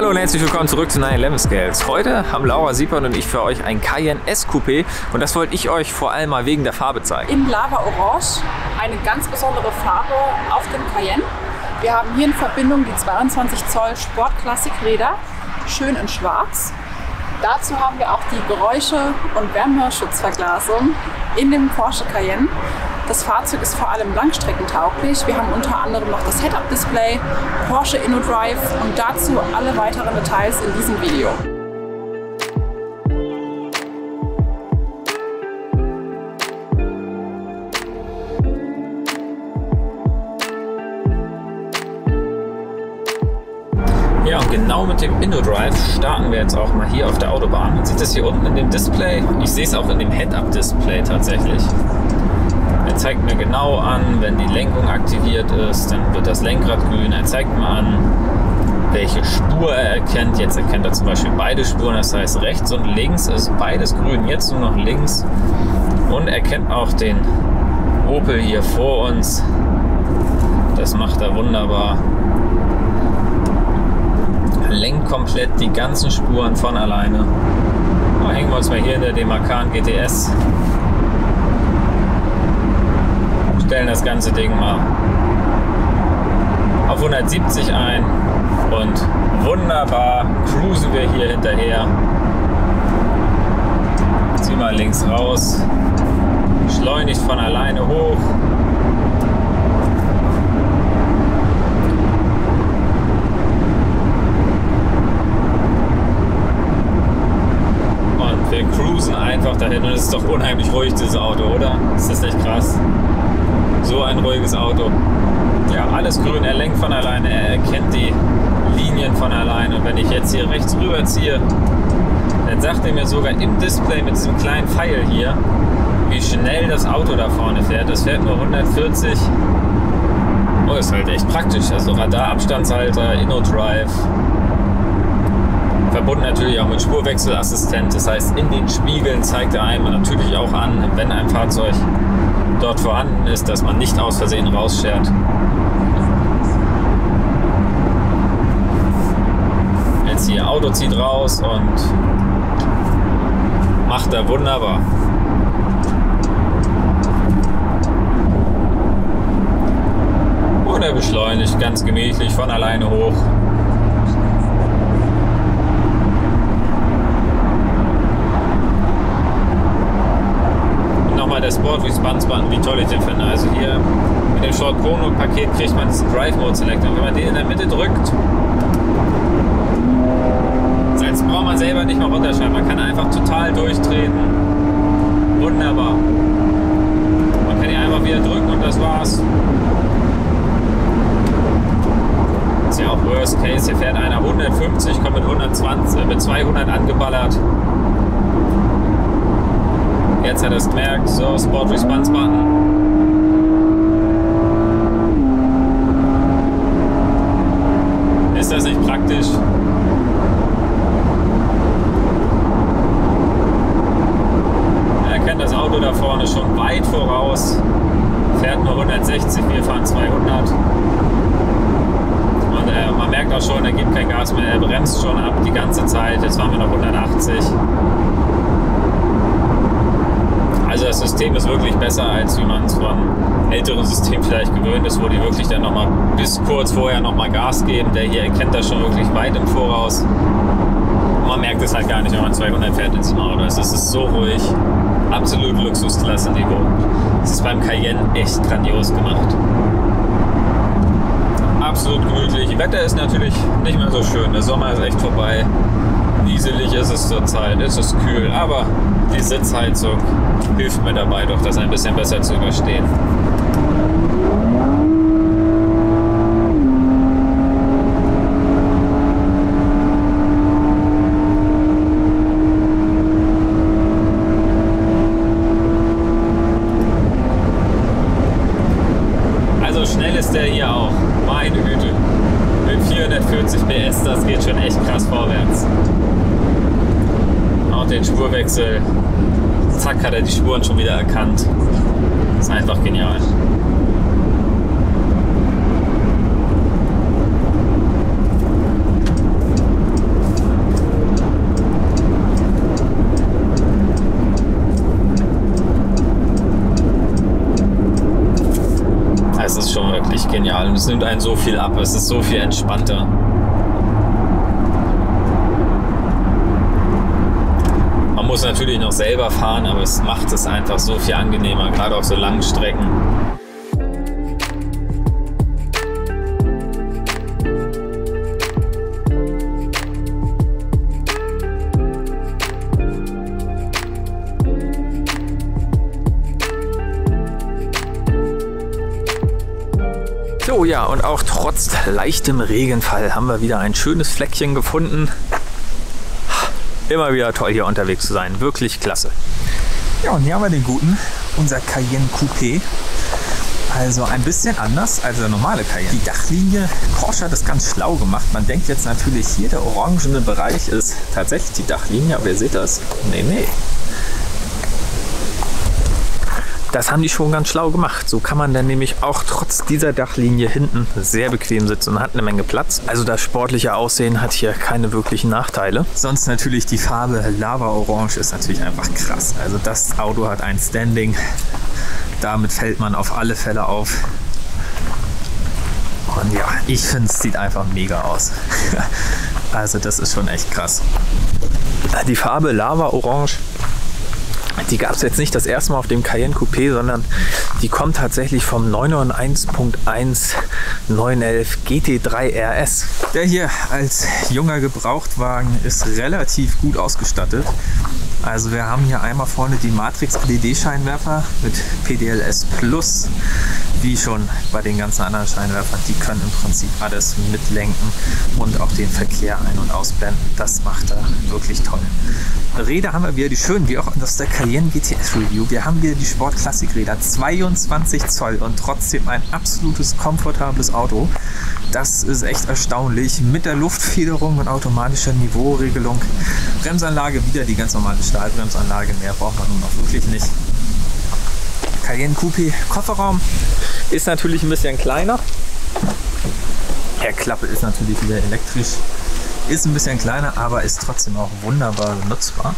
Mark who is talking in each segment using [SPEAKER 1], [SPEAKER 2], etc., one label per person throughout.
[SPEAKER 1] Hallo und herzlich willkommen zurück zu 911 Scales. Heute haben Laura Siepern und ich für euch ein Cayenne S-Coupé und das wollte ich euch vor allem mal wegen der Farbe zeigen.
[SPEAKER 2] In Lava Orange, eine ganz besondere Farbe auf dem Cayenne. Wir haben hier in Verbindung die 22 Zoll Sportklassik-Räder, schön in schwarz. Dazu haben wir auch die Geräusche- und Wärmeschutzverglasung in dem Porsche Cayenne. Das Fahrzeug ist vor allem langstreckentauglich. Wir haben unter anderem noch das Head-Up-Display, Porsche InnoDrive und dazu alle weiteren Details in diesem Video.
[SPEAKER 1] Ja, und genau mit dem InnoDrive starten wir jetzt auch mal hier auf der Autobahn. Man sieht das hier unten in dem Display. Ich sehe es auch in dem Head-Up-Display tatsächlich. Er zeigt mir genau an, wenn die Lenkung aktiviert ist, dann wird das Lenkrad grün. Er zeigt mir an, welche Spur er erkennt. Jetzt erkennt er zum Beispiel beide Spuren, das heißt rechts und links ist beides grün, jetzt nur noch links. Und er kennt auch den Opel hier vor uns. Das macht er wunderbar. Lenkt komplett die ganzen Spuren von alleine. Hängen wir uns mal hier in der Macan GTS. Stellen das ganze Ding mal auf 170 ein und wunderbar cruisen wir hier hinterher. Zieh mal links raus, schleunigt von alleine hoch. Und wir cruisen einfach dahin und es ist doch unheimlich ruhig, dieses Auto, oder? Ist das nicht krass? So ein ruhiges Auto. Ja, alles grün, er lenkt von alleine, er erkennt die Linien von alleine. Und wenn ich jetzt hier rechts rüber ziehe, dann sagt er mir sogar im Display mit diesem kleinen Pfeil hier, wie schnell das Auto da vorne fährt. Das fährt nur 140. Oh, ist halt echt praktisch. Also Radarabstandshalter, InnoDrive. Verbunden natürlich auch mit Spurwechselassistent. Das heißt, in den Spiegeln zeigt er einem natürlich auch an, wenn ein Fahrzeug dort vorhanden ist, dass man nicht aus Versehen rausschert. Jetzt hier Auto zieht raus und macht er wunderbar. Und er beschleunigt ganz gemächlich von alleine hoch. Der Sport Response Button, wie toll ich den finde. Also hier mit dem Short Chrono Paket kriegt man diesen Drive Mode Selector. Und wenn man den in der Mitte drückt, jetzt braucht man selber nicht mal runterschalten. Man kann einfach total durchtreten. Wunderbar. Man kann hier einfach wieder drücken und das war's. Das ist ja auch Worst Case. Hier fährt einer 150, kommt mit 120, mit 200 angeballert. Jetzt hat er es gemerkt, so Sport Response Button. Ist das nicht praktisch? Er kennt das Auto da vorne schon weit voraus, fährt nur 160, wir fahren 200. Und man merkt auch schon, er gibt kein Gas mehr, er bremst schon ab die ganze Zeit, jetzt fahren wir noch 180. Also das System ist wirklich besser, als wie man es von älteren Systemen vielleicht gewöhnt ist, wo die wirklich dann nochmal bis kurz vorher nochmal Gas geben. Der hier erkennt das schon wirklich weit im Voraus. Und man merkt es halt gar nicht, wenn man 200 fährt in diesem Auto. Es ist so ruhig, absolut Luxusklasse-Niveau. Es ist beim Cayenne echt grandios gemacht. Absolut gemütlich. Wetter ist natürlich nicht mehr so schön. Der Sommer ist echt vorbei. Nieselig ist es zurzeit, es ist kühl, aber die Sitzheizung hilft mir dabei, doch das ein bisschen besser zu überstehen. Also schnell ist der hier auch, meine Güte. Mit 440 PS, das geht schon echt krass vorwärts. Auch den Spurwechsel, zack, hat er die Spuren schon wieder erkannt. Das ist einfach genial. wirklich genial und es nimmt einen so viel ab. Es ist so viel entspannter. Man muss natürlich noch selber fahren, aber es macht es einfach so viel angenehmer, gerade auf so langen Strecken.
[SPEAKER 3] So, ja, und auch trotz leichtem Regenfall haben wir wieder ein schönes Fleckchen gefunden. Immer wieder toll hier unterwegs zu sein, wirklich klasse. Ja, und hier haben wir den guten, unser Cayenne Coupé. Also ein bisschen anders als der normale Cayenne. Die Dachlinie, Porsche hat das ganz schlau gemacht. Man denkt jetzt natürlich hier, der orangene Bereich ist tatsächlich die Dachlinie, aber ihr seht das. Nee. Das haben die schon ganz schlau gemacht. So kann man dann nämlich auch trotz dieser Dachlinie hinten sehr bequem sitzen und hat eine Menge Platz. Also das sportliche Aussehen hat hier keine wirklichen Nachteile. Sonst natürlich die Farbe Lava Orange ist natürlich einfach krass. Also das Auto hat ein Standing. Damit fällt man auf alle Fälle auf. Und ja, ich finde, es sieht einfach mega aus. Also das ist schon echt krass. Die Farbe Lava Orange, die gab es jetzt nicht das erste Mal auf dem Cayenne Coupé, sondern die kommt tatsächlich vom 991.1 911 GT3 RS. Der hier als junger Gebrauchtwagen ist relativ gut ausgestattet. Also wir haben hier einmal vorne die Matrix LED-Scheinwerfer mit PDLS Plus, wie schon bei den ganzen anderen Scheinwerfern. Die können im Prinzip alles mitlenken und auch den Verkehr ein- und ausblenden. Das macht er wirklich toll. Räder haben wir wieder die schönen, wie auch aus der Cayenne GTS Review. Wir haben wieder die Sport-Klassik-Räder, 22 Zoll und trotzdem ein absolutes komfortables Auto. Das ist echt erstaunlich. Mit der Luftfederung und automatischer Niveauregelung. Bremsanlage wieder die ganz normale Stahlbremsanlage. Mehr braucht man nun auch wirklich nicht. Cayenne Coupé Kofferraum ist natürlich ein bisschen kleiner. Klappe ist natürlich wieder elektrisch. Ist ein bisschen kleiner, aber ist trotzdem auch wunderbar benutzbar.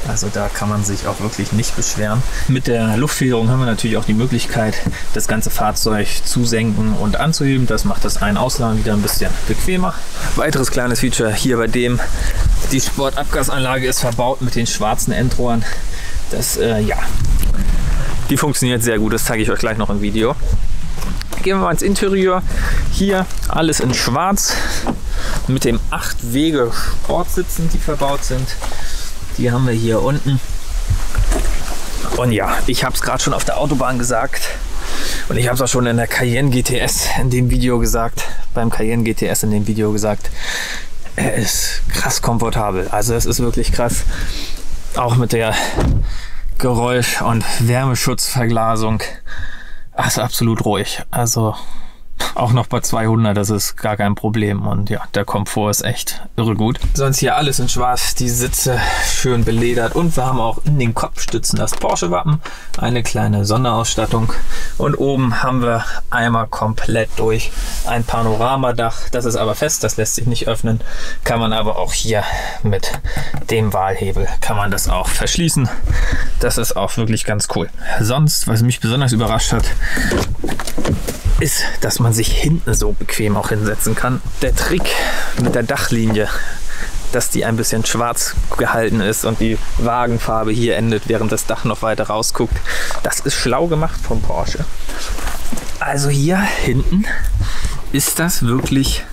[SPEAKER 3] Also da kann man sich auch wirklich nicht beschweren. Mit der Luftfederung haben wir natürlich auch die Möglichkeit, das ganze Fahrzeug zu senken und anzuheben. Das macht das Ein- und Ausladen wieder ein bisschen bequemer. Weiteres kleines Feature hier bei dem, die Sportabgasanlage ist verbaut mit den schwarzen Endrohren. Das, die funktioniert sehr gut, das zeige ich euch gleich noch im Video. Gehen wir mal ins Interieur. Hier alles in schwarz mit dem 8-Wege-Sportsitzen, die verbaut sind. Die haben wir hier unten. Und ja, ich habe es gerade schon auf der Autobahn gesagt. Und ich habe es auch schon in der Cayenne GTS in dem Video gesagt. Beim Cayenne GTS in dem Video gesagt. Er ist krass komfortabel. Also es ist wirklich krass. Auch mit der Geräusch- und Wärmeschutzverglasung. Ach, ist absolut ruhig. Also auch noch bei 200, das ist gar kein Problem. Und ja, der Komfort ist echt irre gut. Sonst hier alles in schwarz, die Sitze schön beledert. Und wir haben auch in den Kopfstützen das Porsche-Wappen. Eine kleine Sonderausstattung. Und oben haben wir einmal komplett durch ein Panoramadach. Das ist aber fest, das lässt sich nicht öffnen. Kann man aber auch hier mit dem Wahlhebel kann man das auch verschließen. Das ist auch wirklich ganz cool. Sonst, was mich besonders überrascht hat, ist, dass man sich hinten so bequem auch hinsetzen kann. Der Trick mit der Dachlinie, dass die ein bisschen schwarz gehalten ist und die Wagenfarbe hier endet, während das Dach noch weiter rausguckt, das ist schlau gemacht vom Porsche. Also hier hinten ist das wirklich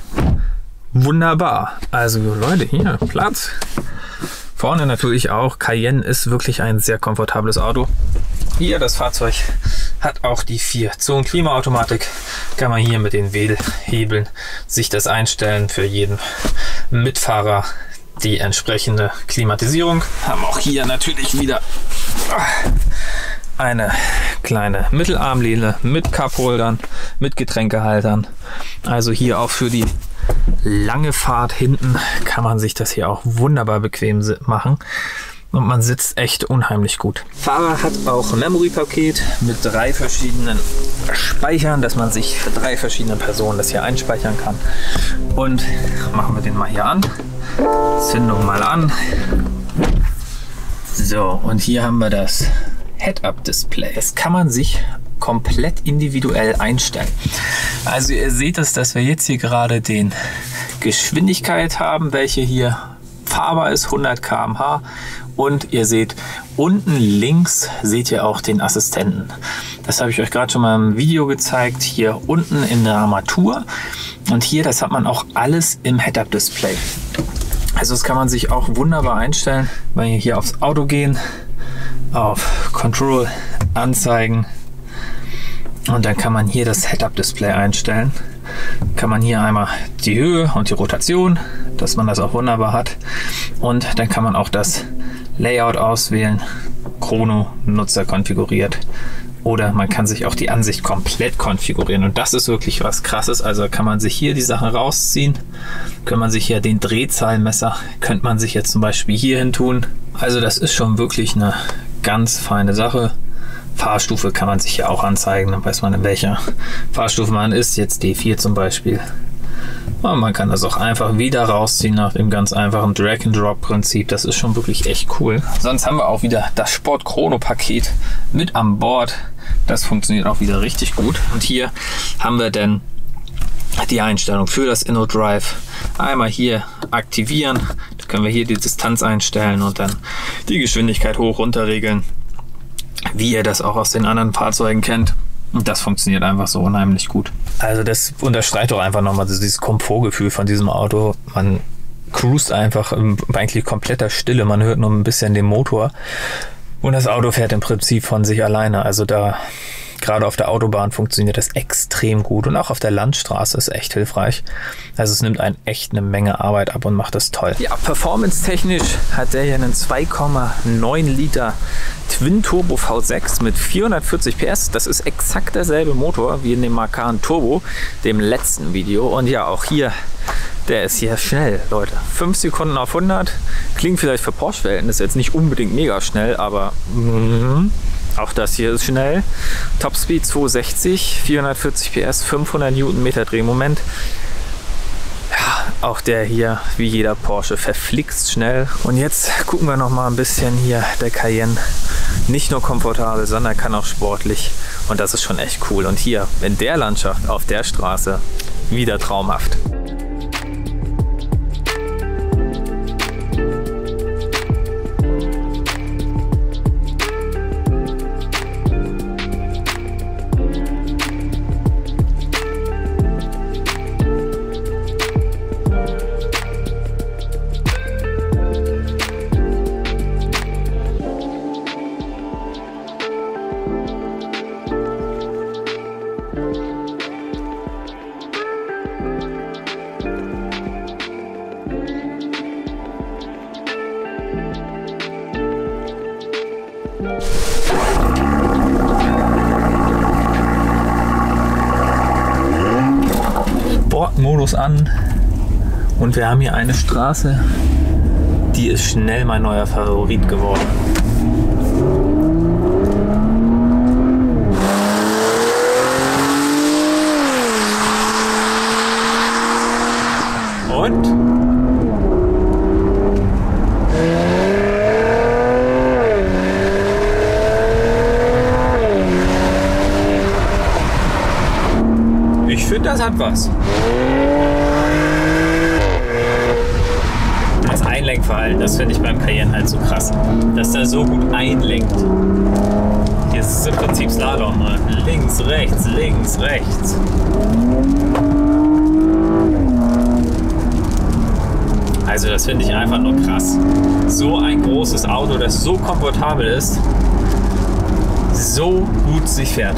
[SPEAKER 3] wunderbar. Also Leute, hier Platz. Vorne natürlich auch. Cayenne ist wirklich ein sehr komfortables Auto. Hier das Fahrzeug hat auch die 4-Zonen-Klimaautomatik. Kann man hier mit den Wählhebeln sich das einstellen für jeden Mitfahrer. Die entsprechende Klimatisierung. Haben auch hier natürlich wieder eine kleine Mittelarmlehne mit Cupholdern, mit Getränkehaltern. Also hier auch für die lange Fahrt hinten kann man sich das hier auch wunderbar bequem machen. Und man sitzt echt unheimlich gut. Fahrer hat auch ein Memory-Paket mit 3 verschiedenen Speichern, dass man sich für 3 verschiedene Personen das hier einspeichern kann. Und machen wir den mal hier an. Zündung mal an. So, und hier haben wir das Head-Up-Display. Das kann man sich komplett individuell einstellen. Also ihr seht es, dass wir jetzt hier gerade den Geschwindigkeit haben, welche hier fahrbar ist, 100 km/h. Und ihr seht unten links seht ihr auch den Assistenten. Das habe ich euch gerade schon mal im Video gezeigt, hier unten in der Armatur. Und hier, das hat man auch alles im Head-Up-Display. Also das kann man sich auch wunderbar einstellen, wenn wir hier aufs Auto gehen, auf Control, Anzeigen. Und dann kann man hier das Head-Up-Display einstellen. Kann man hier einmal die Höhe und die Rotation, dass man das auch wunderbar hat. Und dann kann man auch das Layout auswählen, Chrono, Nutzer konfiguriert. Oder man kann sich auch die Ansicht komplett konfigurieren. Und das ist wirklich was Krasses. Also kann man sich hier die Sachen rausziehen. Kann man sich hier den Drehzahlmesser, könnte man sich jetzt zum Beispiel hier hin tun. Also das ist schon wirklich eine ganz feine Sache. Fahrstufe kann man sich ja auch anzeigen, dann weiß man, in welcher Fahrstufe man ist, jetzt D4 zum Beispiel. Und man kann das auch einfach wieder rausziehen nach dem ganz einfachen Drag-and-Drop-Prinzip. Das ist schon wirklich echt cool. Sonst haben wir auch wieder das Sport-Chrono-Paket mit an Bord. Das funktioniert auch wieder richtig gut. Und hier haben wir dann die Einstellung für das InnoDrive. Einmal hier aktivieren. Da können wir hier die Distanz einstellen und dann die Geschwindigkeit hoch runter regeln, wie ihr das auch aus den anderen Fahrzeugen kennt. Und das funktioniert einfach so unheimlich gut. Also das unterstreicht doch einfach nochmal dieses Komfortgefühl von diesem Auto. Man cruist einfach eigentlich kompletter Stille. Man hört nur ein bisschen den Motor. Und das Auto fährt im Prinzip von sich alleine. Also da, gerade auf der Autobahn funktioniert das extrem gut. Und auch auf der Landstraße ist echt hilfreich. Also es nimmt einen echt eine Menge Arbeit ab und macht das toll. Ja, performance-technisch hat der hier einen 2,9 Liter Twin Turbo V6 mit 440 PS. Das ist exakt derselbe Motor wie in dem Macan Turbo, dem letzten Video. Und ja, auch hier, der ist hier schnell, Leute. 5 Sekunden auf 100. Klingt vielleicht für Porsche-Verhältnisse jetzt nicht unbedingt mega schnell, aber auch das hier ist schnell. Topspeed 260, 440 PS, 500 Newtonmeter Drehmoment. Ja, auch der hier, wie jeder Porsche, verflixt schnell. Und jetzt gucken wir noch mal ein bisschen hier, der Cayenne. Nicht nur komfortabel, sondern kann auch sportlich. Und das ist schon echt cool. Und hier in der Landschaft, auf der Straße, wieder traumhaft. Sportmodus an und wir haben hier eine Straße, die ist schnell mein neuer Favorit geworden. Und? Ich finde, das hat was. Das Einlenkverhalten, das finde ich beim Cayenne halt so krass. Dass der so gut einlenkt. Hier ist es im Prinzip Slalom. Links, rechts, links, rechts. Also das finde ich einfach nur krass. So ein großes Auto, das so komfortabel ist, so gut sich fährt.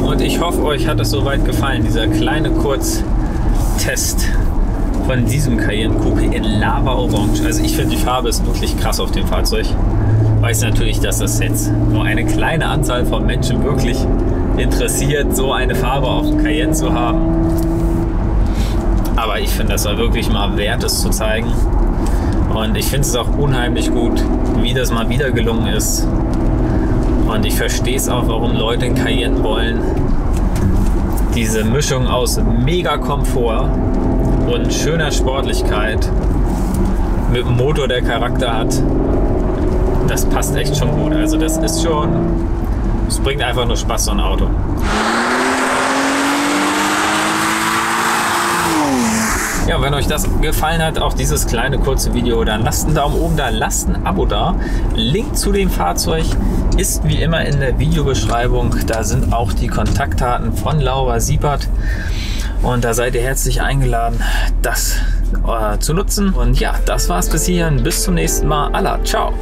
[SPEAKER 3] Und ich hoffe, euch hat es soweit gefallen, dieser kleine Kurztest von diesem Cayenne Coupé in Lava Orange. Also ich finde, die Farbe ist wirklich krass auf dem Fahrzeug. Weiß natürlich, dass das jetzt nur eine kleine Anzahl von Menschen wirklich interessiert, so eine Farbe auf dem Cayenne zu haben. Aber ich finde, das war wirklich mal wert, es zu zeigen. Und ich finde es auch unheimlich gut, wie das mal wieder gelungen ist.
[SPEAKER 1] Und ich verstehe es auch, warum Leute einen Cayenne wollen. Diese Mischung aus mega Komfort und schöner Sportlichkeit mit einem Motor, der Charakter hat, das passt echt schon gut. Also das ist schon, es bringt einfach nur Spaß, so ein Auto. Ja, wenn euch das gefallen hat, auch dieses kleine kurze Video, dann lasst einen Daumen oben da, lasst ein Abo da. Link zu dem Fahrzeug ist wie immer in der Videobeschreibung. Da sind auch die Kontaktdaten von Laura Siebert. Und da seid ihr herzlich eingeladen, das zu nutzen. Und ja, das war's bis hierhin. Bis zum nächsten Mal. Allah, ciao.